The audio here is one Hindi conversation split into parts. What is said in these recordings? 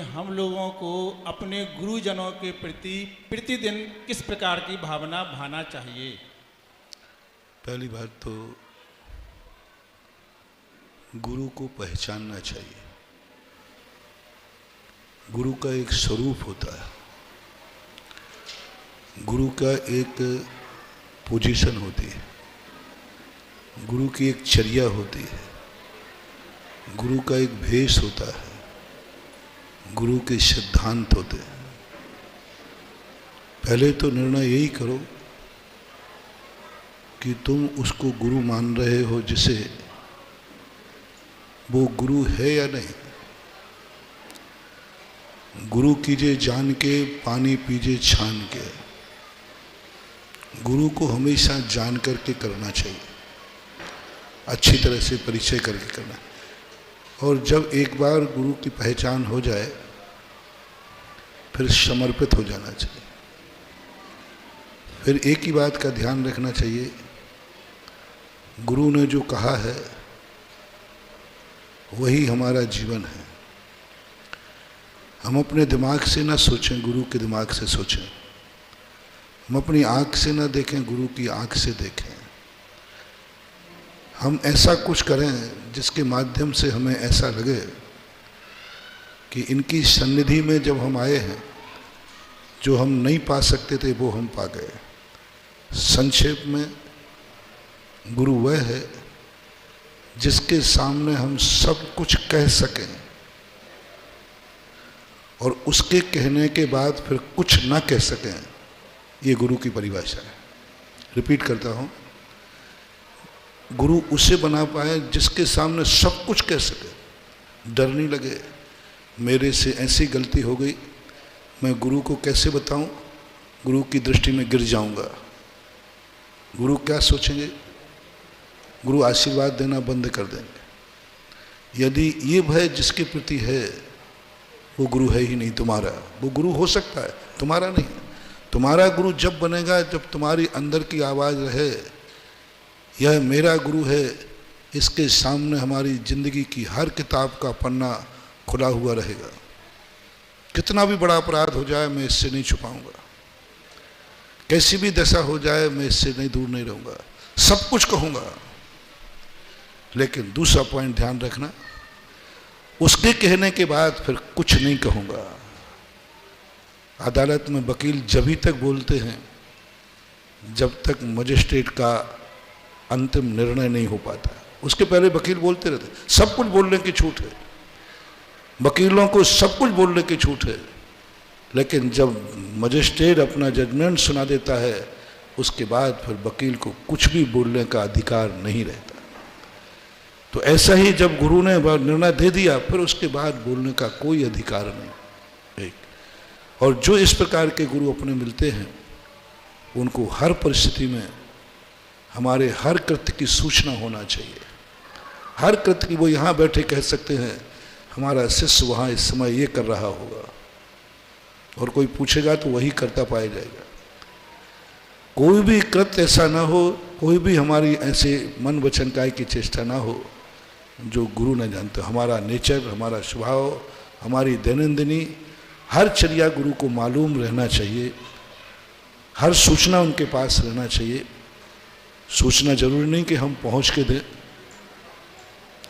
हम लोगों को अपने गुरुजनों के प्रति प्रतिदिन किस प्रकार की भावना भाना चाहिए? पहली बात तो गुरु को पहचानना चाहिए। गुरु का एक स्वरूप होता है, गुरु का एक पोजीशन होती है, गुरु की एक चर्या होती है, गुरु का एक भेष होता है, गुरु के सिद्धांत होते हैं। पहले तो निर्णय यही करो कि तुम उसको गुरु मान रहे हो, जिसे वो गुरु है या नहीं। गुरु कीजिए जान के, पानी पीजिए छान के। गुरु को हमेशा जान करके करना चाहिए, अच्छी तरह से परिचय करके करना। और जब एक बार गुरु की पहचान हो जाए फिर समर्पित हो जाना चाहिए। फिर एक ही बात का ध्यान रखना चाहिए, गुरु ने जो कहा है वही हमारा जीवन है। हम अपने दिमाग से ना सोचें, गुरु के दिमाग से सोचें। हम अपनी आँख से ना देखें, गुरु की आँख से देखें। हम ऐसा कुछ करें जिसके माध्यम से हमें ऐसा लगे कि इनकी सन्निधि में जब हम आए हैं, जो हम नहीं पा सकते थे वो हम पा गए। संक्षेप में गुरु वह है जिसके सामने हम सब कुछ कह सकें और उसके कहने के बाद फिर कुछ ना कह सकें। ये गुरु की परिभाषा है। रिपीट करता हूँ, गुरु उसे बना पाए जिसके सामने सब कुछ कह सके, डर नहीं लगे मेरे से ऐसी गलती हो गई, मैं गुरु को कैसे बताऊं, गुरु की दृष्टि में गिर जाऊंगा। गुरु क्या सोचेंगे? गुरु आशीर्वाद देना बंद कर देंगे। यदि ये भय जिसके प्रति है वो गुरु है ही नहीं तुम्हारा। वो गुरु हो सकता है, तुम्हारा नहीं। तुम्हारा गुरु जब बनेगा जब तुम्हारी अंदर की आवाज़ रहे, यह मेरा गुरु है, इसके सामने हमारी जिंदगी की हर किताब का पन्ना खुला हुआ रहेगा। कितना भी बड़ा अपराध हो जाए मैं इससे नहीं छुपाऊंगा, कैसी भी दशा हो जाए मैं इससे नहीं दूर नहीं रहूंगा, सब कुछ कहूंगा। लेकिन दूसरा पॉइंट ध्यान रखना, उसके कहने के बाद फिर कुछ नहीं कहूंगा। अदालत में वकील जब तक बोलते हैं जब तक मजिस्ट्रेट का अंतिम निर्णय नहीं हो पाता। उसके पहले वकील बोलते रहते, सब कुछ बोलने की छूट है, वकीलों को सब कुछ बोलने की छूट है। लेकिन जब मजिस्ट्रेट अपना जजमेंट सुना देता है उसके बाद फिर वकील को कुछ भी बोलने का अधिकार नहीं रहता। तो ऐसा ही जब गुरु ने निर्णय दे दिया फिर उसके बाद बोलने का कोई अधिकार नहीं। एक और जो इस प्रकार के गुरु अपने मिलते हैं उनको हर परिस्थिति में हमारे हर कृत्य की सूचना होना चाहिए। हर कृत्य की वो यहाँ बैठे कह सकते हैं हमारा शिष्य वहाँ इस समय ये कर रहा होगा, और कोई पूछेगा तो वही करता पाया जाएगा। कोई भी कृत्य ऐसा ना हो, कोई भी हमारी ऐसे मन वचन काय की चेष्टा ना हो जो गुरु न जानते। हमारा नेचर, हमारा स्वभाव, हमारी दैनंदिनी हर चर्या गुरु को मालूम रहना चाहिए। हर सूचना उनके पास रहना चाहिए। सूचना जरूरी नहीं कि हम पहुंच के दें,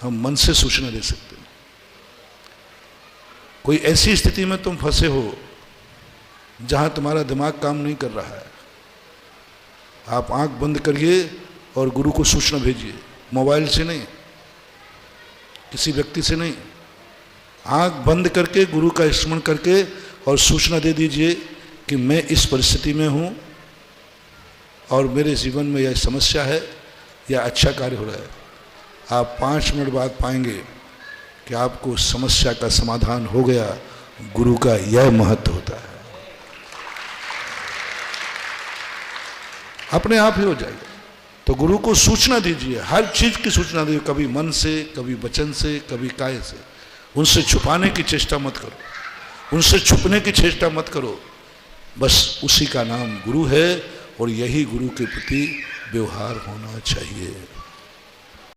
हम मन से सूचना दे सकते हैं। कोई ऐसी स्थिति में तुम फंसे हो जहां तुम्हारा दिमाग काम नहीं कर रहा है, आप आंख बंद करिए और गुरु को सूचना भेजिए। मोबाइल से नहीं, किसी व्यक्ति से नहीं, आंख बंद करके गुरु का स्मरण करके और सूचना दे दीजिए कि मैं इस परिस्थिति में हूँ और मेरे जीवन में यह समस्या है या अच्छा कार्य हो रहा है। आप 5 मिनट बाद पाएंगे कि आपको समस्या का समाधान हो गया। गुरु का यह महत्व होता है, अपने आप ही हो जाएगा। तो गुरु को सूचना दीजिए, हर चीज की सूचना दीजिए, कभी मन से, कभी वचन से, कभी काय से। उनसे छुपाने की चेष्टा मत करो, उनसे छुपने की चेष्टा मत करो। बस उसी का नाम गुरु है और यही गुरु के प्रति व्यवहार होना चाहिए।